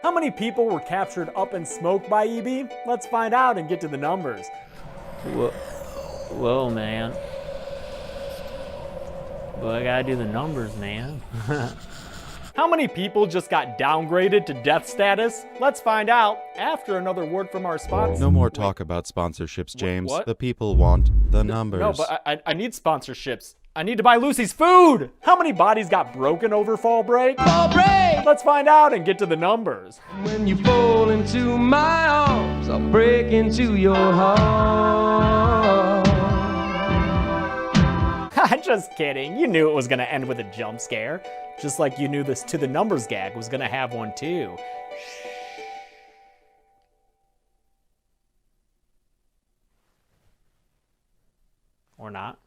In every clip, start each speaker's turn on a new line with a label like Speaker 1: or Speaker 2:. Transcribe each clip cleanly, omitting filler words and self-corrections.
Speaker 1: How many people were captured up in smoke by EB? Let's find out and get to the numbers.
Speaker 2: Whoa, man. But I gotta do the numbers, man.
Speaker 1: How many people just got downgraded to death status? Let's find out after another word from our sponsor.
Speaker 3: No more talk about sponsorships, James.
Speaker 1: What?
Speaker 3: The people want the numbers.
Speaker 1: No, but I need sponsorships. I need to buy Lucy's food! How many bodies got broken over fall break?
Speaker 4: Fall break!
Speaker 1: Let's find out and get to the numbers.
Speaker 4: When you fall into my arms, I'll break into your heart.
Speaker 1: Just kidding. You knew it was gonna end with a jump scare. Just like you knew this to the numbers gag was gonna have one too. Or not.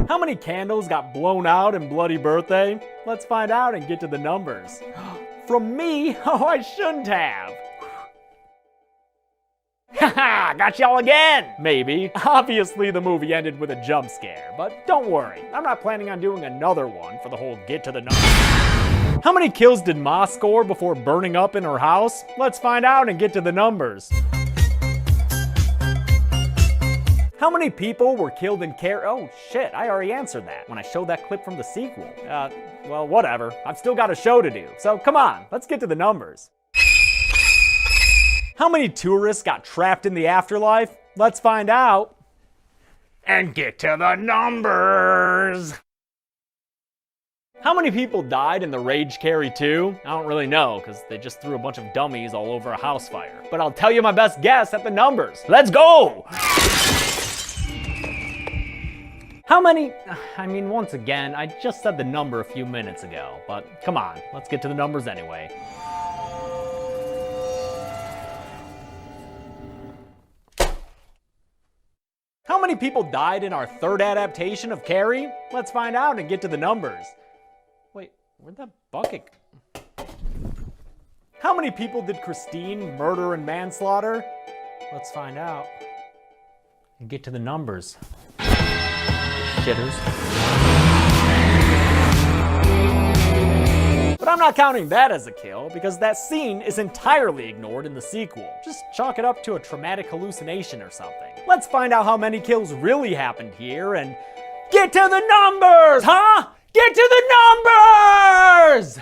Speaker 1: How many candles got blown out in Bloody Birthday? Let's find out and get to the numbers. From me? Oh, I shouldn't have. Haha, got y'all again! Maybe. Obviously the movie ended with a jump scare, but don't worry, I'm not planning on doing another one for the whole get to the numbers. How many kills did Ma score before burning up in her house? Let's find out and get to the numbers. How many people were killed in Oh shit, I already answered that when I showed that clip from the sequel. Well, whatever. I've still got a show to do, so come on, let's get to the numbers. How many tourists got trapped in the afterlife? Let's find out. And get to the numbers. How many people died in the Rage Carry 2? I don't really know, because they just threw a bunch of dummies all over a house fire. But I'll tell you my best guess at the numbers. Let's go! How many? I mean, once again, I just said the number a few minutes ago, but come on, let's get to the numbers anyway. How many people died in our third adaptation of Carrie? Let's find out and get to the numbers. Wait, where'd that bucket? How many people did Christine murder and manslaughter? Let's find out and get to the numbers. Shitters. But I'm not counting that as a kill because that scene is entirely ignored in the sequel. Just chalk it up to a traumatic hallucination or something. Let's find out how many kills really happened here and get to the numbers, huh? Get to the numbers!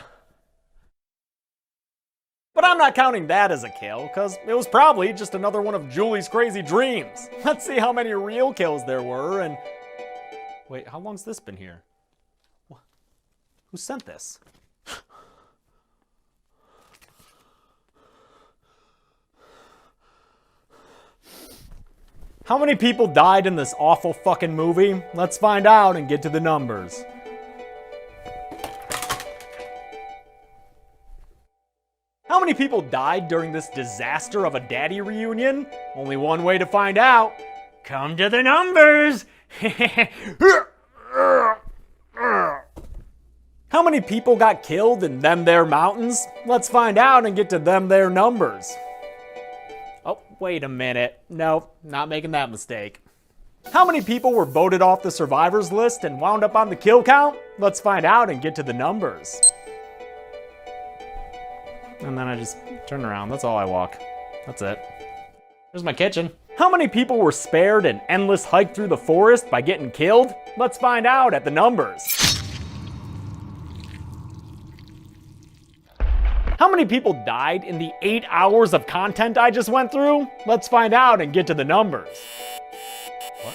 Speaker 1: But I'm not counting that as a kill because it was probably just another one of Julie's crazy dreams. Let's see how many real kills there were and... Wait, how long's this been here? Who sent this? How many people died in this awful fucking movie? Let's find out and get to the numbers. How many people died during this disaster of a daddy reunion? Only one way to find out. Come to the numbers! How many people got killed in them there mountains? Let's find out and get to them there numbers. Oh, wait a minute. No, not making that mistake. How many people were voted off the survivors list and wound up on the kill count? Let's find out and get to the numbers. And then I just turn around. That's all I walk. That's it. Here's my kitchen. How many people were spared an endless hike through the forest by getting killed? Let's find out at the numbers. How many people died in the 8 hours of content I just went through? Let's find out and get to the numbers. What?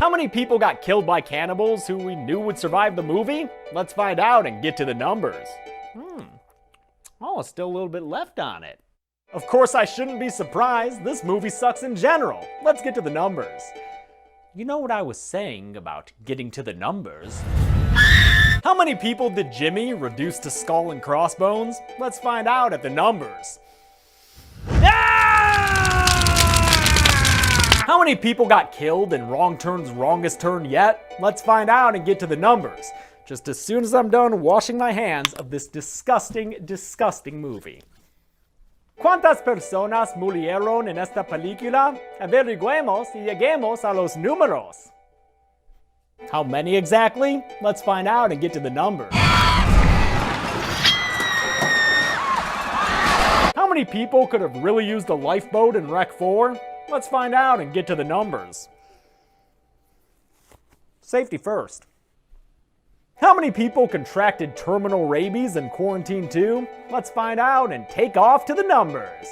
Speaker 1: How many people got killed by cannibals who we knew would survive the movie? Let's find out and get to the numbers. Oh, still a little bit left on it. Of course, I shouldn't be surprised. This movie sucks in general. Let's get to the numbers. You know what I was saying about getting to the numbers? How many people did Jimmy reduce to skull and crossbones? Let's find out at the numbers. How many people got killed in Wrong Turn's Wrongest Turn Yet? Let's find out and get to the numbers. Just as soon as I'm done washing my hands of this disgusting, disgusting movie. ¿Cuántas personas murieron en esta película? Averiguemos y lleguemos a los números. How many exactly? Let's find out and get to the numbers. How many people could have really used a lifeboat in Rec 4? Let's find out and get to the numbers. Safety first. How many people contracted terminal rabies in Quarantine 2? Let's find out and take off to the numbers.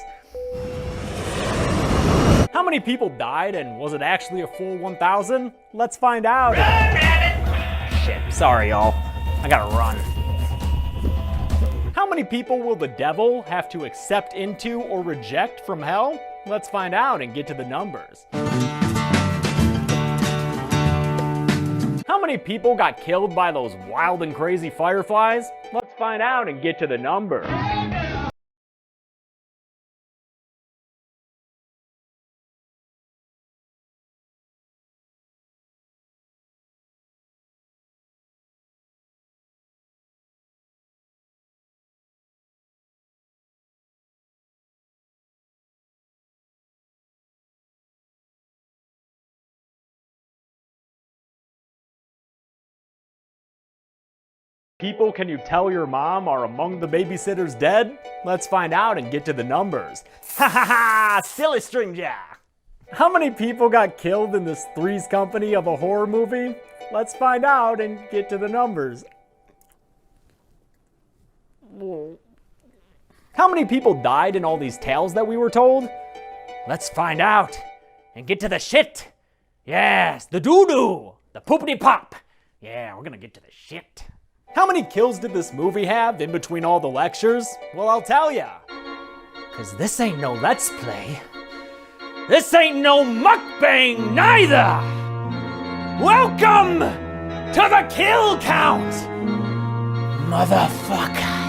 Speaker 1: How many people died and was it actually a full 1,000? Let's find out. Shit, sorry y'all. I gotta run. How many people will the devil have to accept into or reject from hell? Let's find out and get to the numbers. How many people got killed by those wild and crazy fireflies? Let's find out and get to the numbers. People can you tell your mom are among the babysitters dead? Let's find out and get to the numbers. Ha ha ha! Silly stranger! How many people got killed in this Three's Company of a horror movie? Let's find out and get to the numbers. How many people died in all these tales that we were told? Let's find out and get to the shit. Yes, the doo-doo, the poopity pop. Yeah, we're gonna get to the shit. How many kills did this movie have in between all the lectures? Well, I'll tell ya. 'Cause this ain't no Let's Play. This ain't no mukbang neither. Welcome to the kill count, motherfuckers.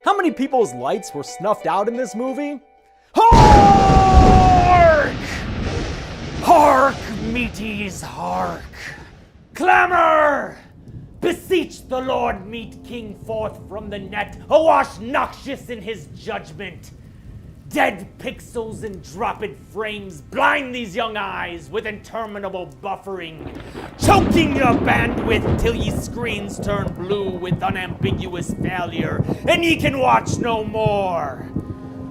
Speaker 1: How many people's lights were snuffed out in this movie? Hark! Hark, meaties, hark! Clamor! Beseech the Lord meet King forth from the net, awash noxious in his judgment. Dead pixels and dropped frames blind these young eyes with interminable buffering, choking your bandwidth till ye screens turn blue with unambiguous failure, and ye can watch no more.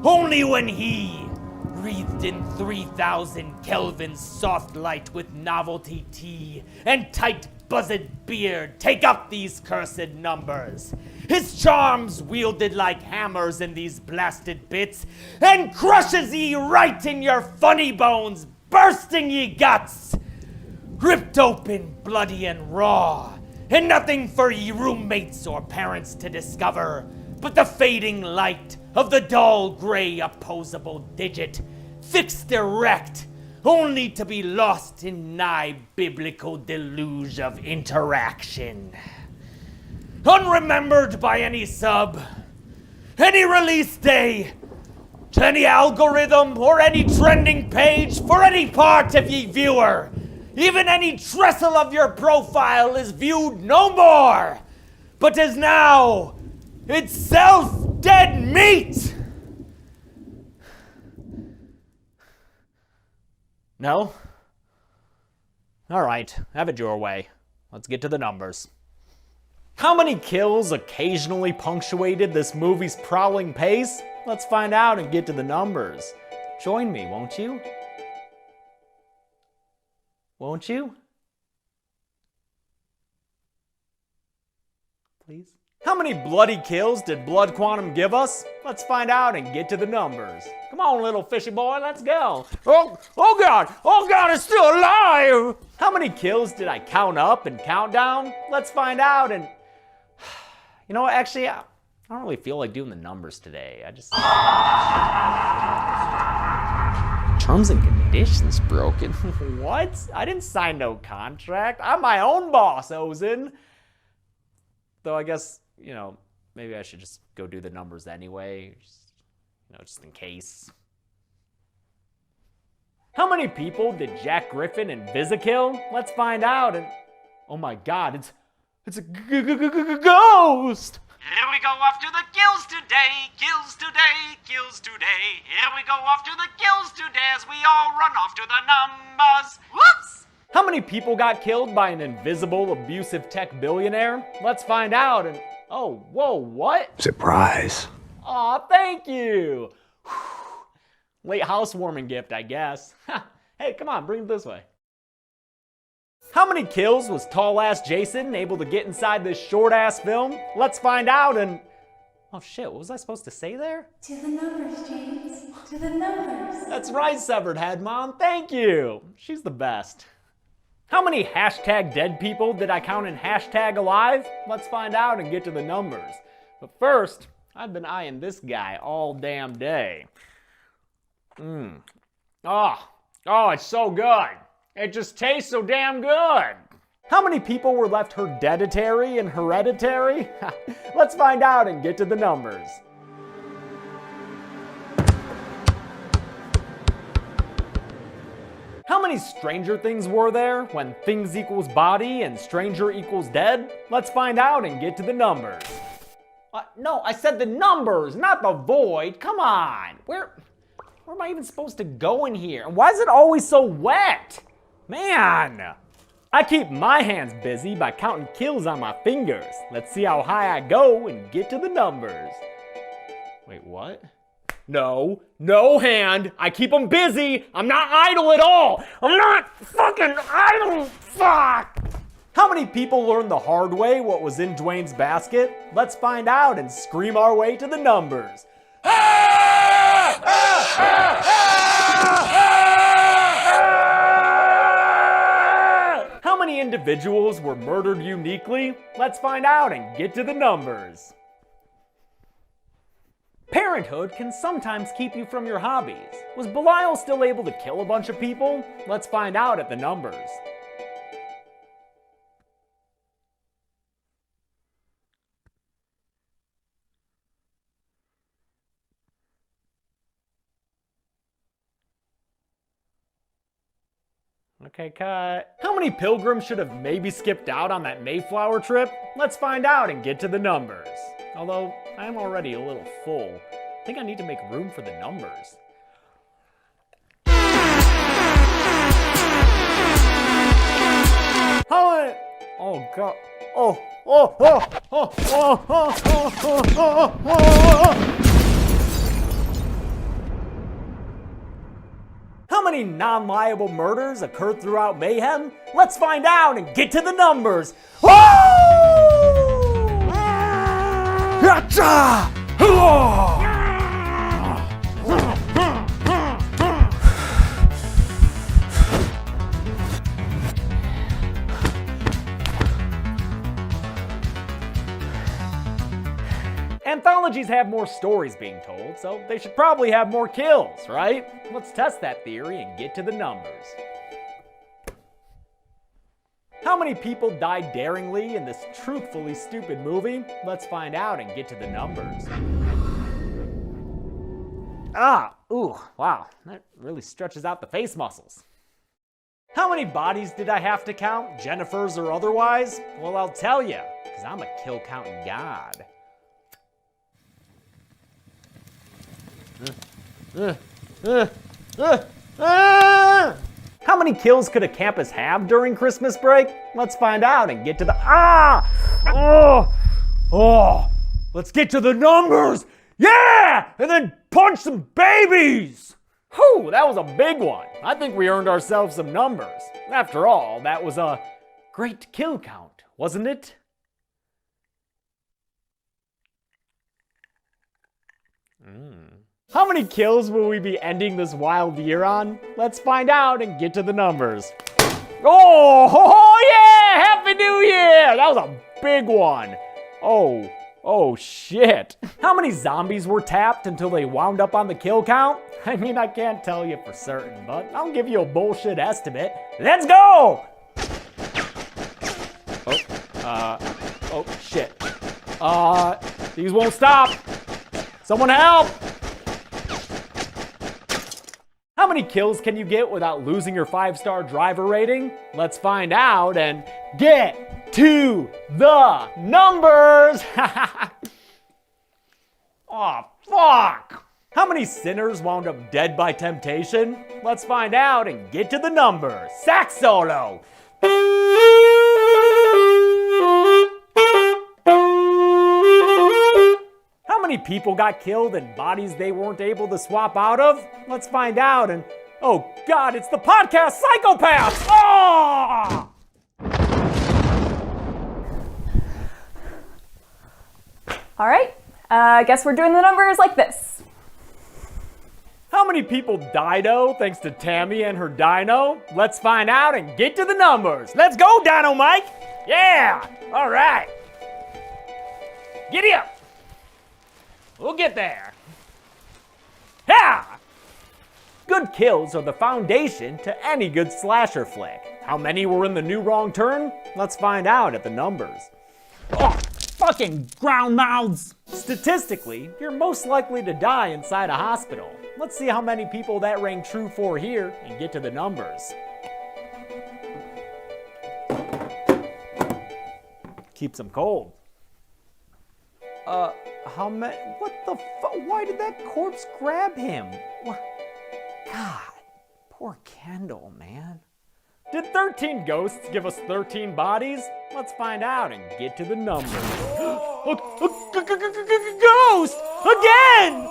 Speaker 1: Only when he, breathed in 3,000 Kelvin's soft light with novelty tea and tight buzzed beard, take up these cursed numbers. His charms wielded like hammers in these blasted bits, and crushes ye right in your funny bones, bursting ye guts, ripped open, bloody and raw, and nothing for ye roommates or parents to discover, but the fading light of the dull gray opposable digit, fixed erect, only to be lost in nigh biblical deluge of interaction. Unremembered by any sub, any release day, to any algorithm or any trending page for any part of ye viewer. Even any trestle of your profile is viewed no more, but is now itself dead meat. No? All right, have it your way. Let's get to the numbers. How many kills occasionally punctuated this movie's prowling pace? Let's find out and get to the numbers. Join me, won't you? Won't you? Please? How many bloody kills did Blood Quantum give us? Let's find out and get to the numbers. Come on, little fishy boy, let's go. Oh God, it's still alive. How many kills did I count up and count down? Let's find out and... You know what, actually, I don't really feel like doing the numbers today. I just... Terms and conditions broken. What? I didn't sign no contract. I'm my own boss, Ozen. Though I guess, you know, maybe I should just go do the numbers anyway. Just in case. How many people did Jack Griffin and Visa kill? Let's find out. And oh my God, it's a ghost.
Speaker 5: Here we go off to the kills today, kills today, kills today. Here we go off to the kills today as we all run off to the numbers. Whoops!
Speaker 1: How many people got killed by an invisible, abusive tech billionaire? Let's find out. And oh, whoa, what?
Speaker 6: Surprise.
Speaker 1: Aw, thank you. Late housewarming gift, I guess. Hey, come on, bring it this way. How many kills was tall-ass Jason able to get inside this short-ass film? Let's find out. And oh shit, what was I supposed to say there?
Speaker 7: To the numbers, James. To the numbers.
Speaker 1: That's right, Severed Head Mom. Thank you. She's the best. How many hashtag dead people did I count in hashtag alive? Let's find out and get to the numbers. But first, I've been eyeing this guy all damn day. Oh, it's so good. It just tastes so damn good. How many people were left hereditary and hereditary? Let's find out and get to the numbers. How many Stranger Things were there when things equals body and stranger equals dead? Let's find out and get to the numbers. No, I said the numbers, not the void. Come on. Where am I even supposed to go in here? And why is it always so wet? Man, I keep my hands busy by counting kills on my fingers. Let's see how high I go and get to the numbers. Wait, what? No hand. I keep them busy. I'm not idle at all. I'm not fucking idle. Fuck. How many people learned the hard way what was in Dwayne's basket? Let's find out and scream our way to the numbers. How many individuals were murdered uniquely? Let's find out and get to the numbers. Parenthood can sometimes keep you from your hobbies. Was Belial still able to kill a bunch of people? Let's find out at the numbers. Okay, cut. How many pilgrims should have maybe skipped out on that Mayflower trip? Let's find out and get to the numbers. Although, I am already a little full. I think I need to make room for the numbers. How many? Oh, God. How many non-liable murders occurred throughout Mayhem? Let's find out and get to the numbers. Woo! Yacha! Anthologies have more stories being told, so they should probably have more kills, right? Let's test that theory and get to the numbers. How many people died daringly in this truthfully stupid movie? Let's find out and get to the numbers. Ooh, wow, that really stretches out the face muscles. How many bodies did I have to count, Jennifer's or otherwise? Well, I'll tell you, because I'm a kill counting god. How many kills could a campus have during Christmas break? Let's find out and get to the let's get to the numbers. Yeah, and then punch some babies. Whew, that was a big one. I think we earned ourselves some numbers. After all, that was a great kill count, wasn't it? How many kills will we be ending this wild year on? Let's find out and get to the numbers. Oh yeah! Happy New Year! That was a big one. Oh shit. How many zombies were tapped until they wound up on the kill count? I mean, I can't tell you for certain, but I'll give you a bullshit estimate. Let's go! Oh shit. These won't stop. Someone help! How many kills can you get without losing your 5-star driver rating? Let's find out and get to the numbers! Aw, fuck! How many sinners wound up dead by temptation? Let's find out and get to the numbers. Sax solo! How many people got killed in bodies they weren't able to swap out of? Let's find out and... oh god, it's the podcast Psychopaths! Oh!
Speaker 6: All right, I guess we're doing the numbers like this.
Speaker 1: How many people died-o thanks to Tammy and her dino? Let's find out and get to the numbers. Let's go, Dino Mike! Yeah! All right. Giddy up! We'll get there. Yeah! Good kills are the foundation to any good slasher flick. How many were in the new Wrong Turn? Let's find out at the numbers. Oh, fucking ground mouths! Statistically, you're most likely to die inside a hospital. Let's see how many people that rang true for here and get to the numbers. Keeps them cold. How many? What the fuck? Why did that corpse grab him? What? God, poor Kendall, man. Did 13 ghosts give us 13 bodies? Let's find out and get to the numbers. Ghost! Again!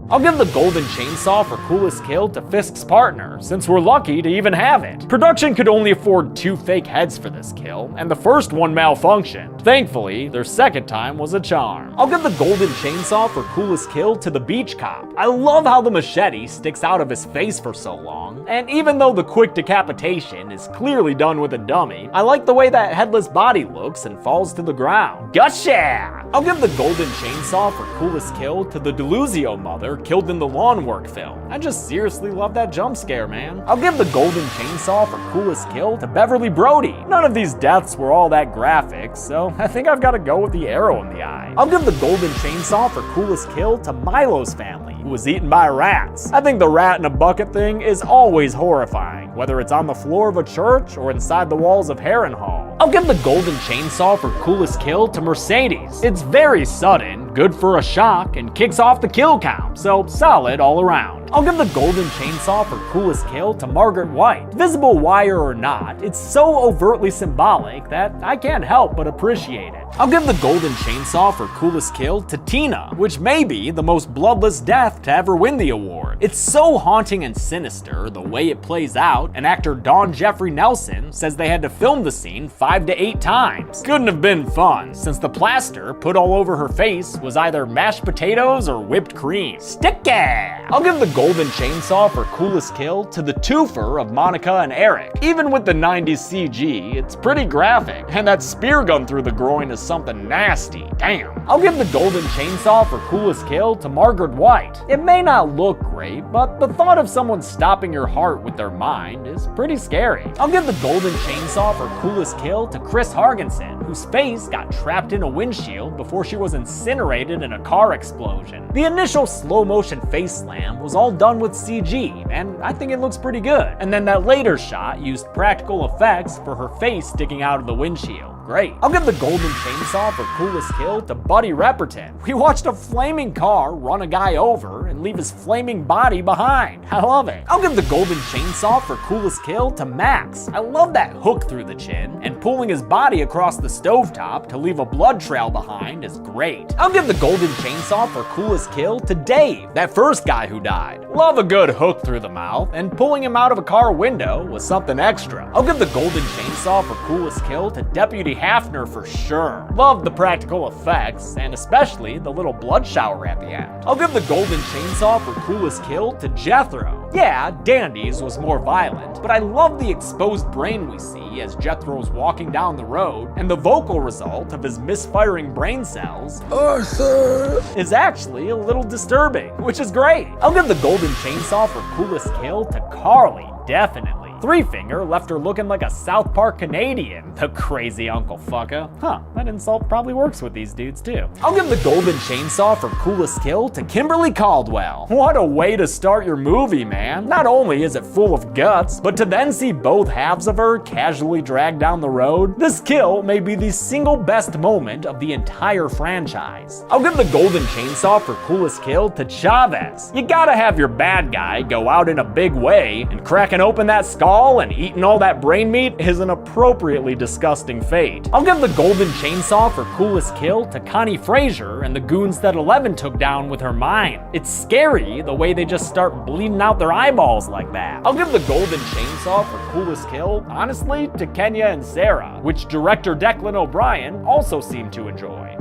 Speaker 1: I'll give the golden chainsaw for coolest kill to Fisk's partner, since we're lucky to even have it. Production could only afford 2 fake heads for this kill, and the first one malfunctioned. Thankfully, their second time was a charm. I'll give the golden chainsaw for coolest kill to the beach cop. I love how the machete sticks out of his face for so long, and even though the quick decapitation is clearly done with a dummy, I like the way that headless body looks and falls to the ground. Gotcha! I'll give the golden chainsaw for coolest kill to the Deluzio mother killed in the lawn work film. I just seriously love that jump scare, man. I'll give the golden chainsaw for coolest kill to Beverly Brody. None of these deaths were all that graphic, so I think I've got to go with the arrow in the eye. I'll give the golden chainsaw for coolest kill to Milo's family, who was eaten by rats. I think the rat in a bucket thing is always horrifying, whether it's on the floor of a church or inside the walls of Harrenhal. I'll give the golden chainsaw for coolest kill to Mercedes. It's very sudden, good for a shock, and kicks off the kill count, so solid all around. I'll give the golden chainsaw for coolest kill to Margaret White. Visible wire or not, it's so overtly symbolic that I can't help but appreciate it. I'll give the golden chainsaw for coolest kill to Tina, which may be the most bloodless death to ever win the award. It's so haunting and sinister the way it plays out, and actor Dawn Jeffrey Nelson says they had to film the scene 5 to 8 times. Couldn't have been fun, since the plaster put all over her face was either mashed potatoes or whipped cream. Sticky! I'll give the golden chainsaw for coolest kill to the twofer of Monica and Eric. Even with the 90s CG, it's pretty graphic, and that spear gun through the groin is something nasty. Damn. I'll give the golden chainsaw for coolest kill to Margaret White. It may not look great, but the thought of someone stopping your heart with their mind is pretty scary. I'll give the golden chainsaw for coolest kill to Chris Hargensen, whose face got trapped in a windshield before she was incinerated in a car explosion. The initial slow motion face slam was all done with CG, and I think it looks pretty good. And then that later shot used practical effects for her face sticking out of the windshield. Great. I'll give the golden chainsaw for coolest kill to Buddy Repperton. We watched a flaming car run a guy over and leave his flaming body behind. I love it. I'll give the golden chainsaw for coolest kill to Max. I love that hook through the chin, and pulling his body across the stovetop to leave a blood trail behind is great. I'll give the golden chainsaw for coolest kill to Dave, that first guy who died. Love a good hook through the mouth, and pulling him out of a car window was something extra. I'll give the golden chainsaw for coolest kill to Deputy Hafner for sure. Love the practical effects, and especially the little blood shower at the end. I'll give the golden chainsaw for coolest kill to Jethro. Yeah, Dandy's was more violent, but I love the exposed brain we see as Jethro's walking down the road, and the vocal result of his misfiring brain cells, Arthur, is actually a little disturbing, which is great. I'll give the golden chainsaw for coolest kill to Carly, definitely. Three Finger left her looking like a South Park Canadian, the crazy Uncle Fucka. Huh, that insult probably works with these dudes too. I'll give the Golden Chainsaw for coolest kill to Kimberly Caldwell. What a way to start your movie, man. Not only is it full of guts, but to then see both halves of her casually dragged down the road, this kill may be the single best moment of the entire franchise. I'll give the Golden Chainsaw for coolest kill to Chavez. You gotta have your bad guy go out in a big way, and cracking open that skull and eating all that brain meat is an appropriately disgusting fate. I'll give the Golden Chainsaw for coolest kill to Connie Frazier and the goons that Eleven took down with her mind. It's scary the way they just start bleeding out their eyeballs like that. I'll give the Golden Chainsaw for coolest kill, honestly, to Kenya and Sarah, which director Declan O'Brien also seemed to enjoy.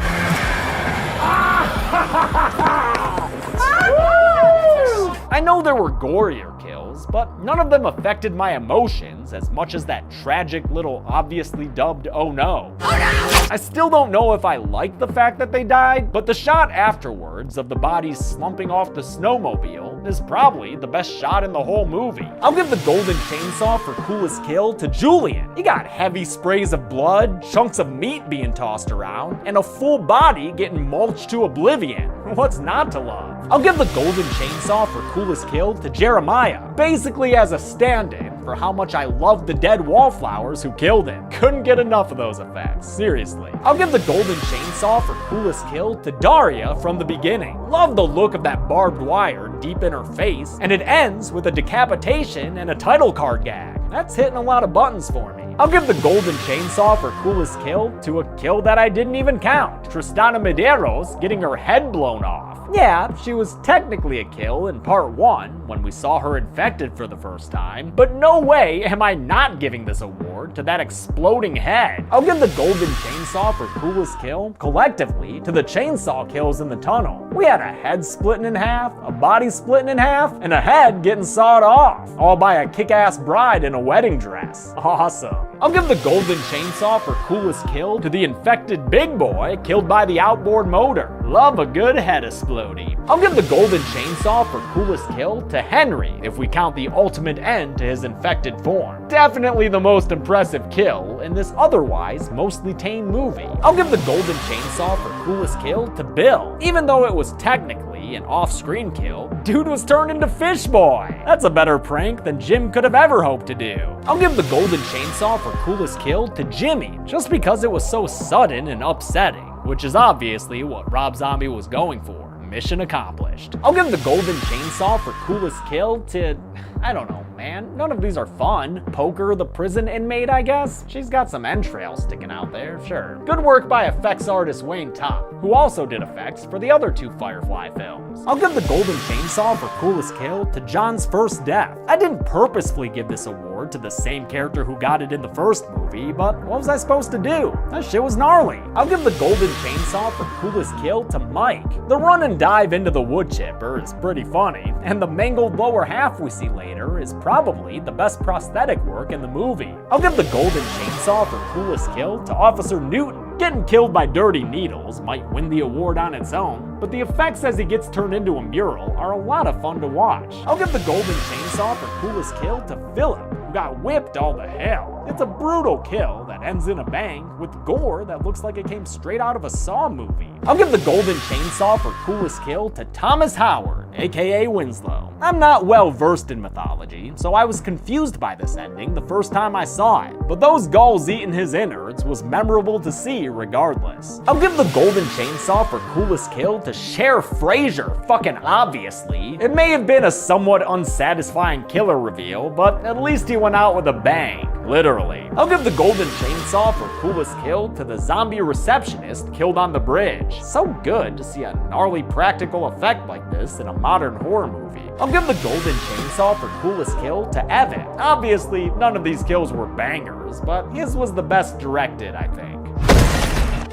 Speaker 1: I know there were gorier kills, but none of them affected my emotions as much as that tragic little obviously dubbed "oh no." I still don't know if I like the fact that they died, but the shot afterwards of the bodies slumping off the snowmobile is probably the best shot in the whole movie. I'll give the Golden Chainsaw for coolest kill to Julian. He got heavy sprays of blood, chunks of meat being tossed around, and a full body getting mulched to oblivion. What's not to love? I'll give the Golden Chainsaw for coolest kill to Jeremiah, basically as a stand-in for how much I love the dead wallflowers who killed him. Couldn't get enough of those effects, seriously. I'll give the Golden Chainsaw for coolest kill to Daria from the beginning. Love the look of that barbed wire deep in her face, and it ends with a decapitation and a title card gag. That's hitting a lot of buttons for me. I'll give the Golden Chainsaw for coolest kill to a kill that I didn't even count. Tristana Medeiros getting her head blown off. Yeah, she was technically a kill in part 1 when we saw her infected for the first time, but no way am I not giving this award to that exploding head. I'll give the Golden Chainsaw for coolest kill, collectively, to the chainsaw kills in the tunnel. We had a head splitting in half, a body splitting in half, and a head getting sawed off, all by a kick-ass bride in a wedding dress. Awesome. I'll give the Golden Chainsaw for coolest kill to the infected big boy killed by the outboard motor. Love a good head exploding. I'll give the Golden Chainsaw for coolest kill to Henry, if we count the ultimate end to his infected form. Definitely the most impressive kill in this otherwise mostly tame movie. I'll give the Golden Chainsaw for coolest kill to Bill. Even though it was technically an off-screen kill, dude was turned into Fish Boy. That's a better prank than Jim could have ever hoped to do. I'll give the Golden Chainsaw for coolest kill to Jimmy, just because it was so sudden and upsetting, which is obviously what Rob Zombie was going for. Mission accomplished. I'll give the Golden Chainsaw for coolest kill to, I don't know, man. None of these are fun. Poker, the prison inmate, I guess? She's got some entrails sticking out there, sure. Good work by effects artist Wayne Top, who also did effects for the other 2 Firefly films. I'll give the Golden Chainsaw for coolest kill to John's first death. I didn't purposefully give this award to the same character who got it in the first movie, but what was I supposed to do? That shit was gnarly. I'll give the Golden Chainsaw for coolest kill to Mike. The run and dive into the wood chipper is pretty funny, and the mangled lower half we see later is probably the best prosthetic work in the movie. I'll give the Golden Chainsaw for coolest kill to Officer Newton. Getting killed by dirty needles might win the award on its own, but the effects as he gets turned into a mural are a lot of fun to watch. I'll give the Golden Chainsaw for coolest kill to Philip, who got whipped all to hell. It's a brutal kill that ends in a bang with gore that looks like it came straight out of a Saw movie. I'll give the Golden Chainsaw for coolest kill to Thomas Howard, aka Winslow. I'm not well versed in mythology, so I was confused by this ending the first time I saw it, but those gulls eating his innards was memorable to see regardless. I'll give the Golden Chainsaw for coolest kill to Sheriff Frazier, fucking obviously. It may have been a somewhat unsatisfying killer reveal, but at least he went out with a bang. Literally. I'll give the Golden Chainsaw for coolest kill to the zombie receptionist killed on the bridge. So good to see a gnarly practical effect like this in a modern horror movie. I'll give the Golden Chainsaw for coolest kill to Evan. Obviously, none of these kills were bangers, but his was the best directed, I think.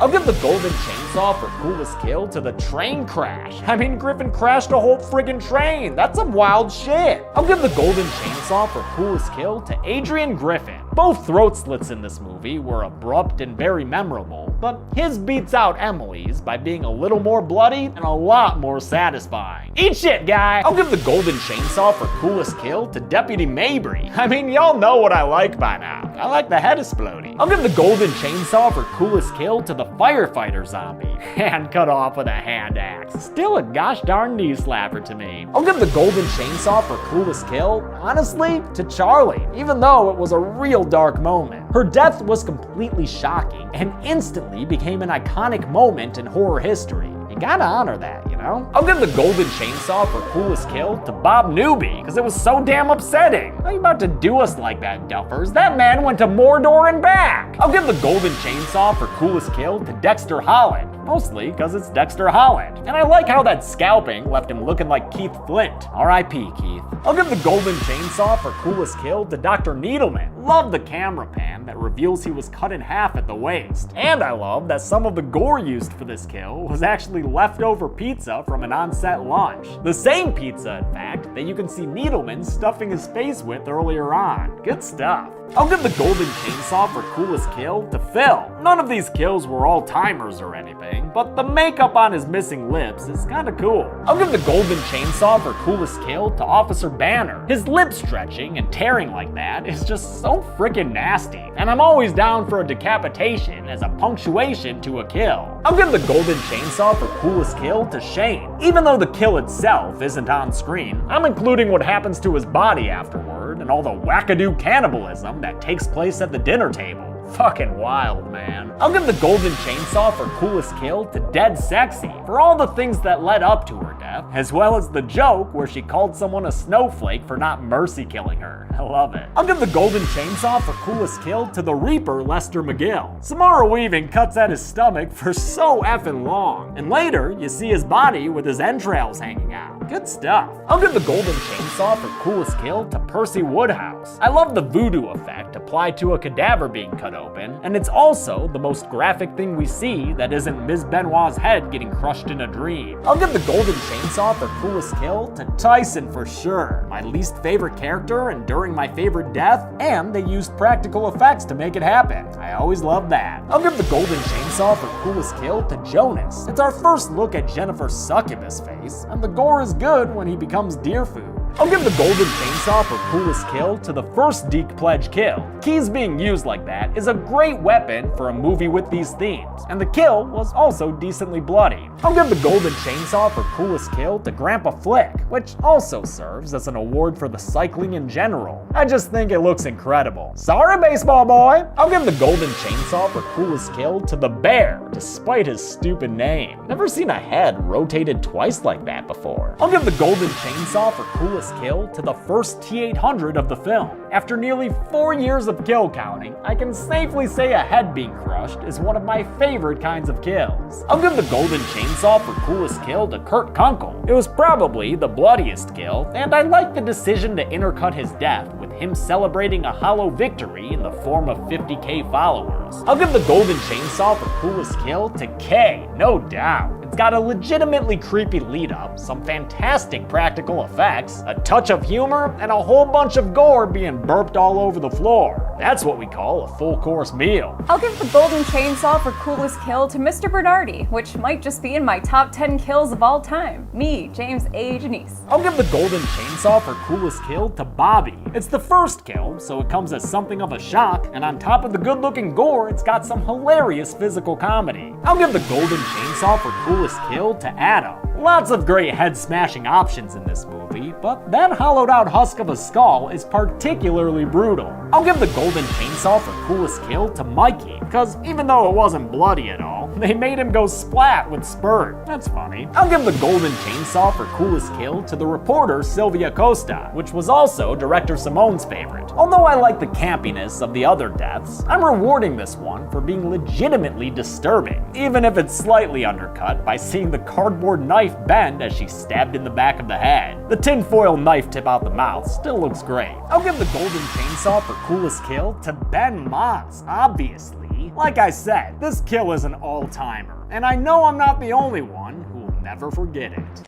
Speaker 1: I'll give the golden chainsaw for coolest kill to the train crash. I mean, Griffin crashed a whole friggin' train. That's some wild shit. I'll give the golden chainsaw for coolest kill to Adrian Griffin. Both throat slits in this movie were abrupt and very memorable, but his beats out Emily's by being a little more bloody and a lot more satisfying. Eat shit, guy! I'll give the golden chainsaw for coolest kill to Deputy Mabry. I mean, y'all know what I like by now. I like the head exploding. I'll give the golden chainsaw for coolest kill to the firefighter zombie. Hand cut off with a hand axe. Still a gosh darn knee slapper to me. I'll give the golden chainsaw for coolest kill, honestly, to Charlie, even though it was a real dark moment. Her death was completely shocking and instantly became an iconic moment in horror history. You gotta honor that, you know? I'll give the golden chainsaw for coolest kill to Bob Newby, because it was so damn upsetting. How you about to do us like that, duffers? That man went to Mordor and back. I'll give the golden chainsaw for coolest kill to Dexter Holland, mostly because it's Dexter Holland. And I like how that scalping left him looking like Keith Flint. R.I.P. Keith. I'll give the golden chainsaw for coolest kill to Dr. Needleman. Love the camera pan that reveals he was cut in half at the waist. And I love that some of the gore used for this kill was actually leftover pizza from an on-set lunch. The same pizza, in fact, that you can see Needleman stuffing his face with earlier on. Good stuff. I'll give the golden chainsaw for coolest kill to Phil. None of these kills were all-timers or anything, but the makeup on his missing lips is kinda cool. I'll give the golden chainsaw for coolest kill to Officer Banner. His lip stretching and tearing like that is just so freaking nasty, and I'm always down for a decapitation as a punctuation to a kill. I'll give the golden chainsaw for coolest kill to Shane. Even though the kill itself isn't on screen, I'm including what happens to his body afterward and all the wackadoo cannibalism that takes place at the dinner table. Fucking wild, man. I'll give the golden chainsaw for coolest kill to Dead Sexy for all the things that led up to her death, as well as the joke where she called someone a snowflake for not mercy killing her. I love it. I'll give the golden chainsaw for coolest kill to the Reaper Lester McGill. Samara Weaving cuts at his stomach for so effing long, and later you see his body with his entrails hanging out. Good stuff. I'll give the golden chainsaw for coolest kill to Percy Woodhouse. I love the voodoo effect applied to a cadaver being cut open, and it's also the most graphic thing we see that isn't Ms. Benoit's head getting crushed in a dream. I'll give the golden chainsaw for coolest kill to Tyson for sure. My least favorite character and during my favorite death, and they used practical effects to make it happen. I always love that. I'll give the golden chainsaw for coolest kill to Jonas. It's our first look at Jennifer's succubus face, and the gore is good when he becomes deer food. I'll give the golden chainsaw for coolest kill to the first Deke Pledge kill. Keys being used like that is a great weapon for a movie with these themes, and the kill was also decently bloody. I'll give the golden chainsaw for coolest kill to Grandpa Flick, which also serves as an award for the cycling in general. I just think it looks incredible. Sorry, baseball boy! I'll give the golden chainsaw for coolest kill to the bear, despite his stupid name. Never seen a head rotated twice like that before. I'll give the golden chainsaw for coolest kill to the first T-800 of the film. After nearly 4 years of kill counting, I can safely say a head being crushed is one of my favorite kinds of kills. I'll give the golden chainsaw for coolest kill to Kurt Kunkel. It was probably the bloodiest kill, and I like the decision to intercut his death with him celebrating a hollow victory in the form of 50k followers. I'll give the golden chainsaw for coolest kill to Kay, no doubt. It's got a legitimately creepy lead up, some fantastic practical effects, a touch of humor, and a whole bunch of gore being burped all over the floor. That's what we call a full course meal.
Speaker 6: I'll give the golden chainsaw for coolest kill to Mr. Bernardi, which might just be in my top 10 kills of all time. Me, James A. Janice.
Speaker 1: I'll give the golden chainsaw for coolest kill to Bobby. It's the first kill, so it comes as something of a shock, and on top of the good looking gore, it's got some hilarious physical comedy. I'll give the golden chainsaw for coolest kill to Adam. Lots of great head-smashing options in this movie, but that hollowed-out husk of a skull is particularly brutal. I'll give the golden chainsaw for coolest kill to Mikey, because even though it wasn't bloody at all, they made him go splat with spurt. That's funny. I'll give the golden chainsaw for coolest kill to the reporter Sylvia Costa, which was also director Simone's favorite. Although I like the campiness of the other deaths, I'm rewarding this one for being legitimately disturbing, even if it's slightly undercut by seeing the cardboard knife bend as she's stabbed in the back of the head. The tinfoil knife tip out the mouth still looks great. I'll give the golden chainsaw for coolest kill to Ben Moss, obviously. me. Like I said, this kill is an all-timer, and I know I'm not the only one who will never forget it.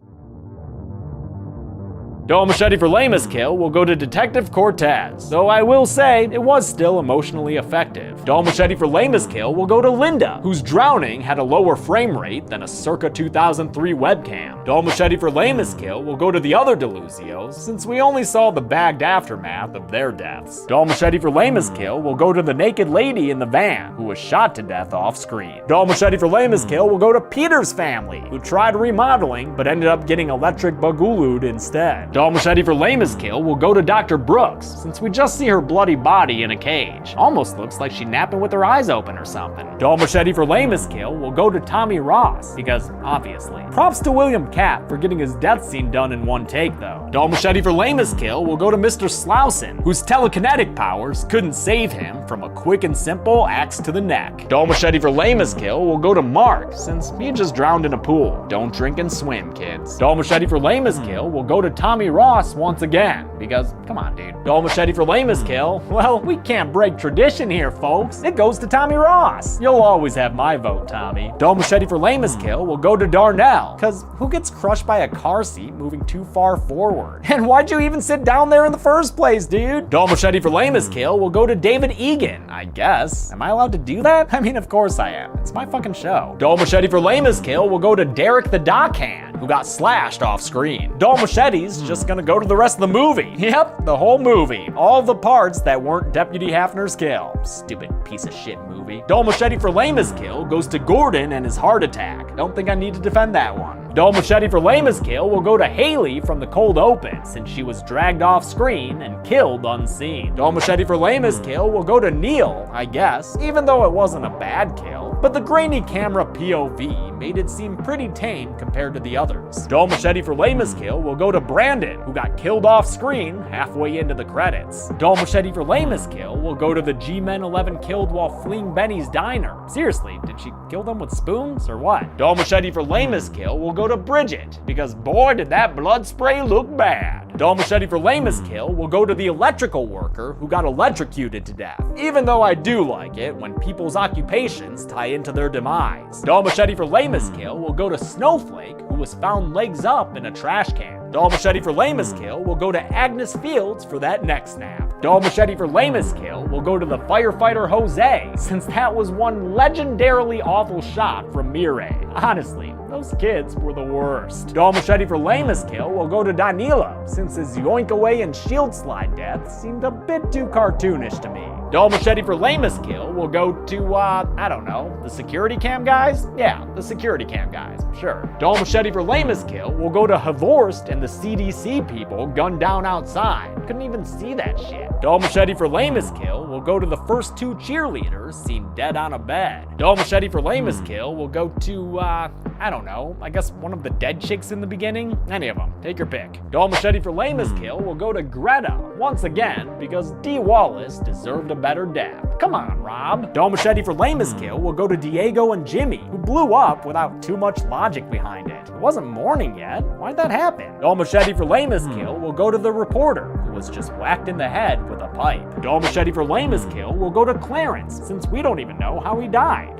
Speaker 1: Dull Machete for lamest kill will go to Detective Cortez, though I will say it was still emotionally effective. Dull Machete for lamest kill will go to Linda, whose drowning had a lower frame rate than a circa 2003 webcam. Dull Machete for lamest kill will go to the other Delusios, since we only saw the bagged aftermath of their deaths. Dull Machete for lamest kill will go to the naked lady in the van, who was shot to death off screen. Dull Machete for lamest kill will go to Peter's family, who tried remodeling but ended up getting electric bugulu'd instead. Dull Machete for lamest kill will go to Dr. Brooks, since we just see her bloody body in a cage. Almost looks like she's napping with her eyes open or something. Dull Machete for lamest kill will go to Tommy Ross, because obviously. Props to William Katt for getting his death scene done in one take though. Dull Machete for lamest kill will go to Mr. Slousen, whose telekinetic powers couldn't save him from a quick and simple axe to the neck. Dull Machete for lamest kill will go to Mark, since he just drowned in a pool. Don't drink and swim, kids. Dull Machete for lamest kill will go to Tommy Ross once again, because come on dude. Dull Machete for lamest kill, well, we can't break tradition here folks. It goes to Tommy Ross. You'll always have my vote, Tommy. Dull Machete for lamest kill will go to Darnell, cause who gets crushed by a car seat moving too far forward? And why'd you even sit down there in the first place, dude? Dull Machete for lamest kill will go to David Egan, I guess. Am I allowed to do that? I mean, of course I am. It's my fucking show. Dull Machete for lamest kill will go to Derek the Dockhand, who got slashed off screen. Dull Machete's just gonna go to the rest of the movie. Yep, the whole movie. All the parts that weren't Deputy Hafner's kill. Stupid piece of shit movie. Dull Machete for lamest kill goes to Gordon and his heart attack. Don't think I need to defend that one. Dull Machete for lamest kill will go to Haley from the cold open, since she was dragged off screen and killed unseen. Dull Machete for lamest kill will go to Neil, I guess, even though it wasn't a bad kill, but the grainy camera POV made it seem pretty tame compared to the others. Dull Machete for lamest kill will go to Brandon, who got killed off screen halfway into the credits. Dull Machete for lamest kill will go to the G-Men 11 killed while fleeing Benny's diner. Seriously, did she kill them with spoons or what? Dull Machete for lamest kill will go to Bridget, because boy did that blood spray look bad. Dull Machete for lamest kill will go to the electrical worker who got electrocuted to death, even though I do like it when people's occupations tie into their demise. Dull Machete for lamest kill will go to Snowflake, who was found legs up in a trash can. Dull Machete for lamest kill will go to Agnes Fields for that neck snap. Dull Machete for lamest kill will go to the firefighter Jose, since that was one legendarily awful shot from Mireille. Honestly, those kids were the worst. Dull Machete for lamest kill will go to Danilo, since his yoink away and shield slide death seemed a bit too cartoonish to me. Dull Machete for lamest kill will go to, I don't know, the security cam guys? Yeah, the security cam guys, sure. Dull Machete for lamest kill will go to Havorst and the CDC people gunned down outside. Couldn't even see that shit. Dull Machete for lamest kill will go to the first two cheerleaders seen dead on a bed. Dull Machete for lamest kill will go to, I don't know, I guess one of the dead chicks in the beginning? Any of them, take your pick. Dull Machete for lamest kill will go to Greta, once again, because Dee Wallace deserved a better death. Come on, Rob. Dull Machete for lamest kill will go to Diego and Jimmy, who blew up without too much logic behind it. It wasn't morning yet. Why'd that happen? Dull Machete for lamest kill will go to the reporter, who was just whacked in the head with a pipe. Dull Machete for lamest kill will go to Clarence, since we don't even know how he died.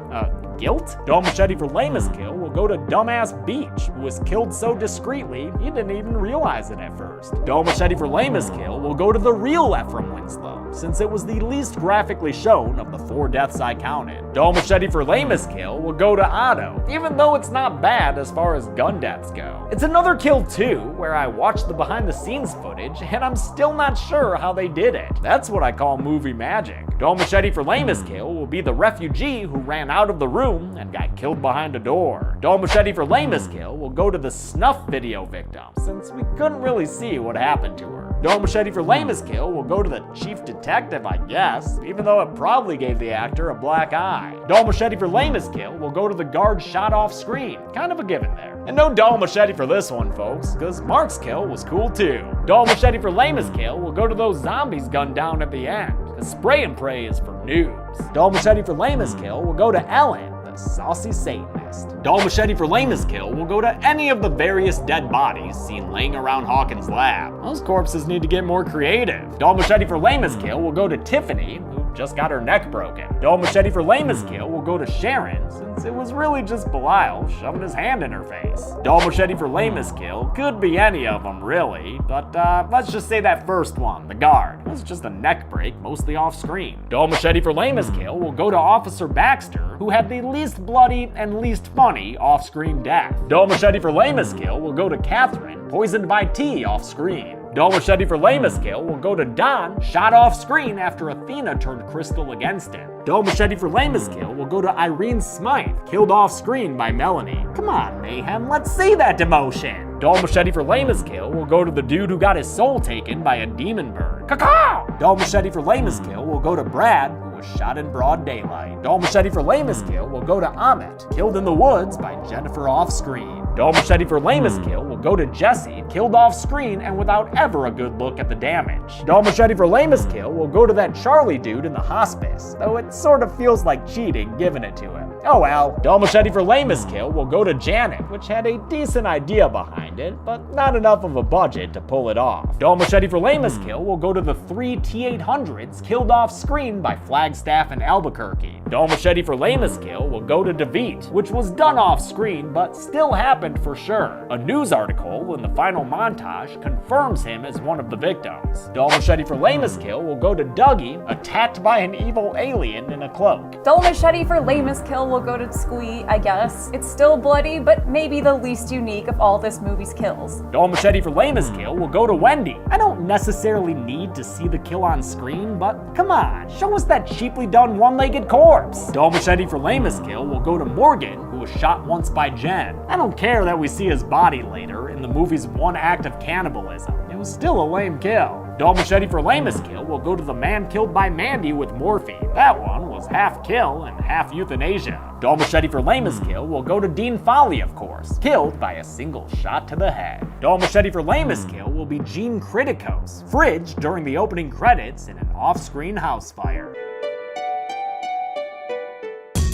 Speaker 1: Guilt? Dull Machete for lamest kill will go to Dumbass Beach, who was killed so discreetly he didn't even realize it at first. Dull Machete for lamest kill will go to the real Ephraim Winslow, since it was the least graphically shown of the 4 deaths I counted. Dull Machete for lamest kill will go to Otto, even though it's not bad as far as gun deaths go. It's another kill too, where I watched the behind the scenes footage and I'm still not sure how they did it. That's what I call movie magic. Dull Machete for lamest kill will be the refugee who ran out of the room and got killed behind a door. Dull Machete for lamest kill will go to the snuff video victim, since we couldn't really see what happened to her. Dull Machete for lamest kill will go to the chief detective, I guess, even though it probably gave the actor a black eye. Dull Machete for lamest kill will go to the guard shot off screen. Kind of a given there. And no Dull Machete for this one, folks, because Mark's kill was cool too. Dull Machete for lamest kill will go to those zombies gunned down at the end, because spray and pray is for noobs. Dull Machete for lamest kill will go to Ellen, the saucy Satanist. Dull Machete for lamest kill will go to any of the various dead bodies seen laying around Hawkins' lab. Those corpses need to get more creative. Dull Machete for lamest kill will go to Tiffany, who just got her neck broken. Dull Machete for lamest kill will go to Sharon, since it was really just Belial shoving his hand in her face. Dull Machete for lamest kill could be any of them, really, but let's just say that first one, the guard, was just a neck break, mostly off screen. Dull Machete for lamest kill will go to Officer Baxter, who had the least bloody and least funny off-screen death. Dull Machete for lamest kill will go to Catherine, poisoned by tea off screen. Dull Machete for lamest kill will go to Don, shot off screen after Athena turned crystal against him. Dull Machete for lamest kill will go to Irene Smythe, killed off screen by Melanie. Come on, Mayhem, let's see that demotion. Dull Machete for lamest kill will go to the dude who got his soul taken by a demon bird. Caw-caw! Dull Machete for lamest kill will go to Brad, who was shot in broad daylight. Dull Machete for lamest kill will go to Ahmet, killed in the woods by Jennifer off screen. Dull Machete for lamest kill will go to Jesse, killed off screen and without ever a good look at the damage. Dull Machete for lamest kill will go to that Charlie dude in the hospice, though it sort of feels like cheating giving it to him. Oh well. Dull Machete for lamest kill will go to Janet, which had a decent idea behind it, but not enough of a budget to pull it off. Dull Machete for lamest kill will go to the 3 T-800s killed off screen by Flagstaff and Albuquerque. Dull Machete for lamest kill will go to DeVete, which was done off screen but still happened for sure. A news article in the final montage confirms him as one of the victims. Dull Machete for lamest kill will go to Dougie, attacked by an evil alien in a cloak.
Speaker 6: Dull Machete for lamest kill will go to Squee, I guess. It's still bloody, but maybe the least unique of all this movie's kills.
Speaker 1: Dull Machete for lamest kill will go to Wendy. I don't necessarily need to see the kill on screen, but come on, show us that cheaply done one-legged corpse. Dull Machete for lamest kill will go to Morgan, who was shot once by Jen. I don't care that we see his body later in the movie's one act of cannibalism. It was still a lame kill. Dull Machete for lamest kill will go to the man killed by Mandy with morphine. That one was half kill and half euthanasia. Dull Machete for lamest kill will go to Dean Foley, of course, killed by a single shot to the head. Dull Machete for lamest kill will be Gene Criticos, fridged during the opening credits in an off-screen house fire.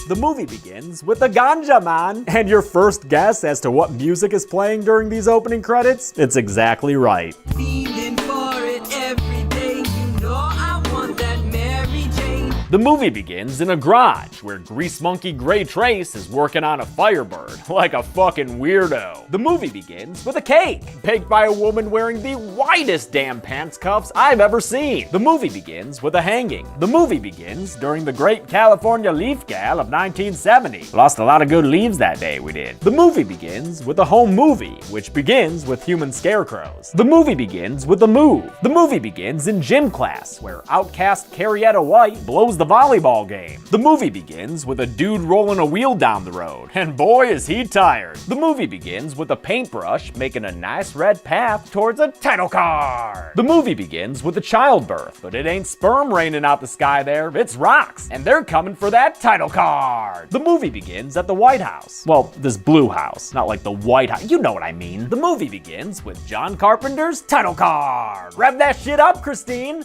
Speaker 1: The movie begins with the Ganja Man. And your first guess as to what music is playing during these opening credits? It's exactly right.
Speaker 8: Feeling for it every day, you know I want that Mary Jane.
Speaker 1: The movie begins in a garage where Grease Monkey Gray Trace is working on a Firebird like a fucking weirdo. The movie begins with a cake baked by a woman wearing the widest damn pants cuffs I've ever seen. The movie begins with a hanging. The movie begins during the Great California Leaf Gale of 1970. Lost a lot of good leaves that day, we did. The movie begins with a home movie, which begins with human scarecrows. The movie begins with a move. The movie begins in gym class, where outcast Carrietta White blows the volleyball game. The movie begins with a dude rolling a wheel down the road, and boy is he tired. The movie begins with a paintbrush making a nice red path towards a title card. The movie begins with a childbirth, but it ain't sperm raining out the sky there, it's rocks, and they're coming for that title card. The movie begins at the White House. Well, this blue house, not like the White House, you know what I mean. The movie begins with John Carpenter's title card. Rev that shit up, Christine.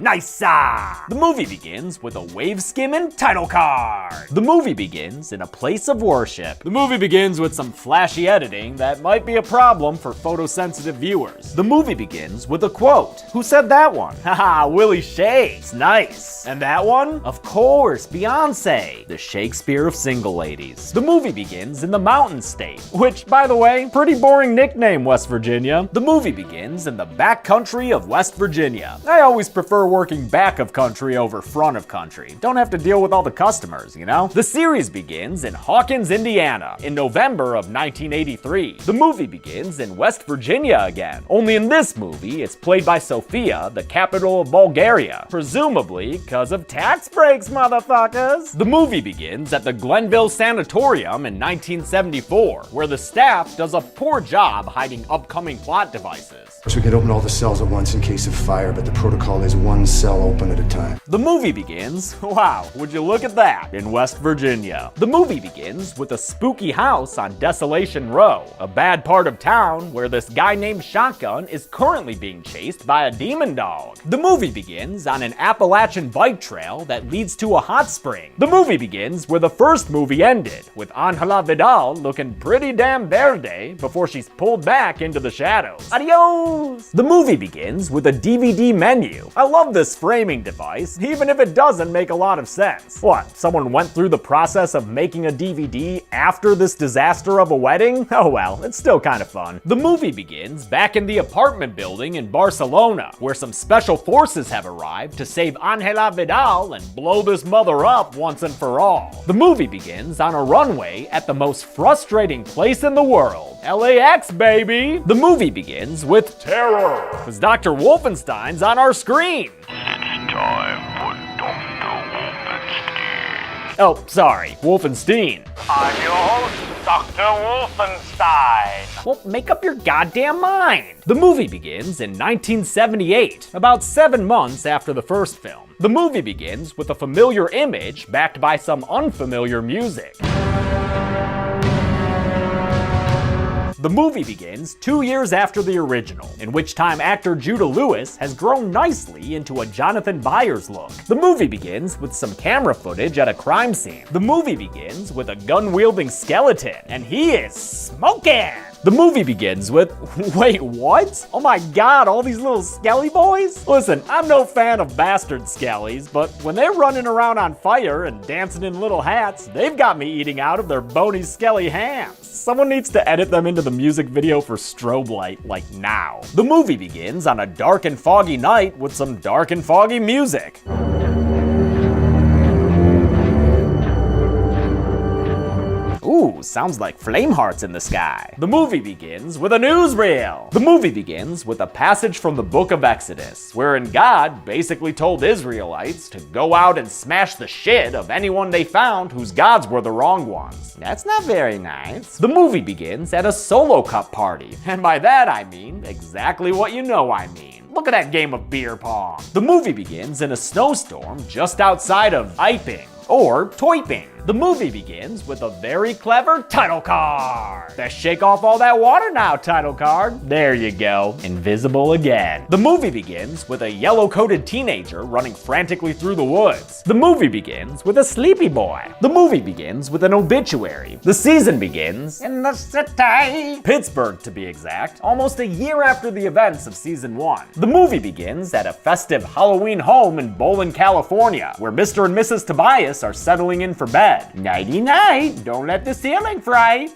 Speaker 1: Nice! The movie begins with a wave-skimming title card. The movie begins in a place of worship. The movie begins with some flashy editing that might be a problem for photosensitive viewers. The movie begins with a quote. Who said that one? Haha, Willie Shakes. Nice. And that one? Of course, Beyonce, the Shakespeare of single ladies. The movie begins in the Mountain State, which, by the way, pretty boring nickname, West Virginia. The movie begins in the back country of West Virginia. I always prefer working back of country over front of country. Don't have to deal with all the customers, you know? The series begins in Hawkins, Indiana, in November of 1983. The movie begins in West Virginia again. Only in this movie, it's played by Sofia, the capital of Bulgaria. Presumably, because of tax breaks, motherfuckers. The movie begins at the Glenville Sanatorium in 1974, where the staff does a poor job hiding upcoming plot devices.
Speaker 9: So we could open all the cells at once in case of fire, but the protocol is one cell open at a time.
Speaker 1: The movie begins, wow, would you look at that, in West Virginia. The movie begins with a spooky house on Desolation Row, a bad part of town where this guy named Shotgun is currently being chased by a demon dog. The movie begins on an Appalachian bike trail that leads to a hot spring. The movie begins where the first movie ended, with Angela Vidal looking pretty damn verde before she's pulled back into the shadows. Adios! The movie begins with a DVD menu. I love love this framing device, even if it doesn't make a lot of sense. What, someone went through the process of making a DVD after this disaster of a wedding? Oh well, it's still kind of fun. The movie begins back in the apartment building in Barcelona, where some special forces have arrived to save Angela Vidal and blow this mother up once and for all. The movie begins on a runway at the most frustrating place in the world, LAX, baby! The movie begins with terror, because Dr. Wolfenstein's on our screen. Oh, sorry, Wolfenstein.
Speaker 5: I'm your host, Dr. Wolfenstein.
Speaker 1: Well, make up your goddamn mind. The movie begins in 1978, about 7 months after the first film. The movie begins with a familiar image backed by some unfamiliar music. The movie begins 2 years after the original, in which time actor Judah Lewis has grown nicely into a Jonathan Byers look. The movie begins with some camera footage at a crime scene. The movie begins with a gun-wielding skeleton, and he is smoking! The movie begins with, wait, what? Oh my god, all these little skelly boys? Listen, I'm no fan of bastard skellies, but when they're running around on fire and dancing in little hats, they've got me eating out of their bony skelly hands. Someone needs to edit them into the music video for Strobe Light, like now. The movie begins on a dark and foggy night with some dark and foggy music. Ooh, sounds like flame hearts in the sky. The movie begins with a newsreel. The movie begins with a passage from the book of Exodus, wherein God basically told Israelites to go out and smash the shit of anyone they found whose gods were the wrong ones. That's not very nice. The movie begins at a solo cup party, and by that I mean exactly what you know I mean. Look at that game of beer pong. The movie begins in a snowstorm just outside of Iping, or Toiping. The movie begins with a very clever title card. Let's shake off all that water now, title card. There you go, invisible again. The movie begins with a yellow-coated teenager running frantically through the woods. The movie begins with a sleepy boy. The movie begins with an obituary. The season begins in the city, Pittsburgh to be exact, almost a year after the events of season 1. The movie begins at a festive Halloween home in Bowling, California, where Mr. and Mrs. Tobias are settling in for bed. Nighty-night, don't let the ceiling fry.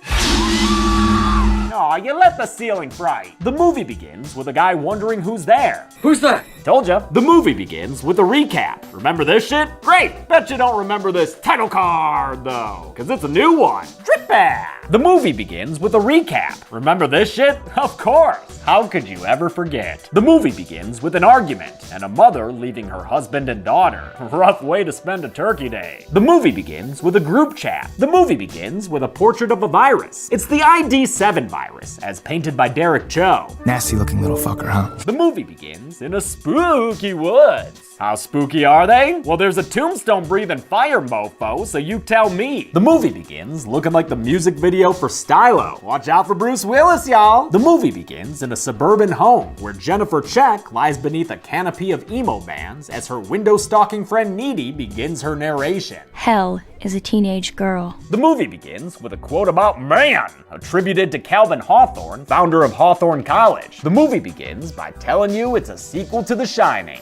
Speaker 1: Aw, you let the ceiling fry. The movie begins with a guy wondering who's there.
Speaker 4: Who's that?
Speaker 1: Told ya. The movie begins with a recap. Remember this shit? Great! Bet you don't remember this title card, though, because it's a new one. Trippin'! The movie begins with a recap. Remember this shit? Of course! How could you ever forget? The movie begins with an argument and a mother leaving her husband and daughter. Rough way to spend a turkey day. The movie begins with a group chat. The movie begins with a portrait of a virus. It's the ID7 virus, as painted by Derek Cho.
Speaker 10: Nasty looking little fucker, huh?
Speaker 1: The movie begins in a spooky woods. How spooky are they? Well, there's a tombstone-breathing fire mofo, so you tell me. The movie begins looking like the music video for Stylo. Watch out for Bruce Willis, y'all. The movie begins in a suburban home where Jennifer Check lies beneath a canopy of emo bands as her window-stalking friend Needy begins her narration.
Speaker 7: Hell is a teenage girl.
Speaker 1: The movie begins with a quote about man, attributed to Calvin Hawthorne, founder of Hawthorne College. The movie begins by telling you it's a sequel to The Shining.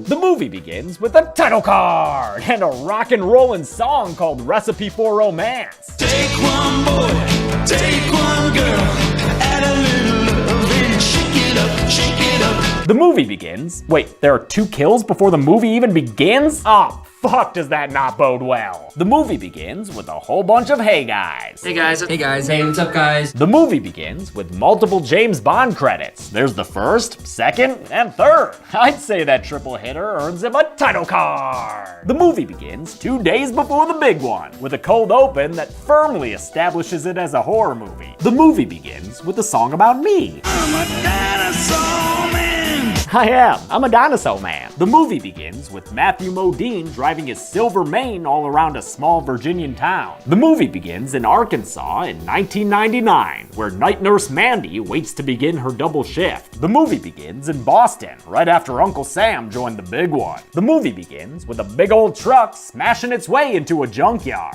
Speaker 1: The movie begins with a title card and a rock and rollin' song called Recipe for Romance.
Speaker 8: Take one boy, take one girl, add a little love and shake it up, shake it up.
Speaker 1: The movie begins. Wait, there are 2 kills before the movie even begins? Oh, fuck, does that not bode well? The movie begins with a whole bunch of hey guys.
Speaker 4: Hey guys. Hey guys. Hey, what's up guys?
Speaker 1: The movie begins with multiple James Bond credits. There's the first, second, and third. I'd say that triple hitter earns him a title card. The movie begins 2 days before the big one, with a cold open that firmly establishes it as a horror movie. The movie begins with a song about me.
Speaker 8: I'm a dinosaur man.
Speaker 1: I am. I'm a dinosaur man. The movie begins with Matthew Modine driving his silver mane all around a small Virginian town. The movie begins in Arkansas in 1999, where night nurse Mandy waits to begin her double shift. The movie begins in Boston, right after Uncle Sam joined the big one. The movie begins with a big old truck smashing its way into a junkyard.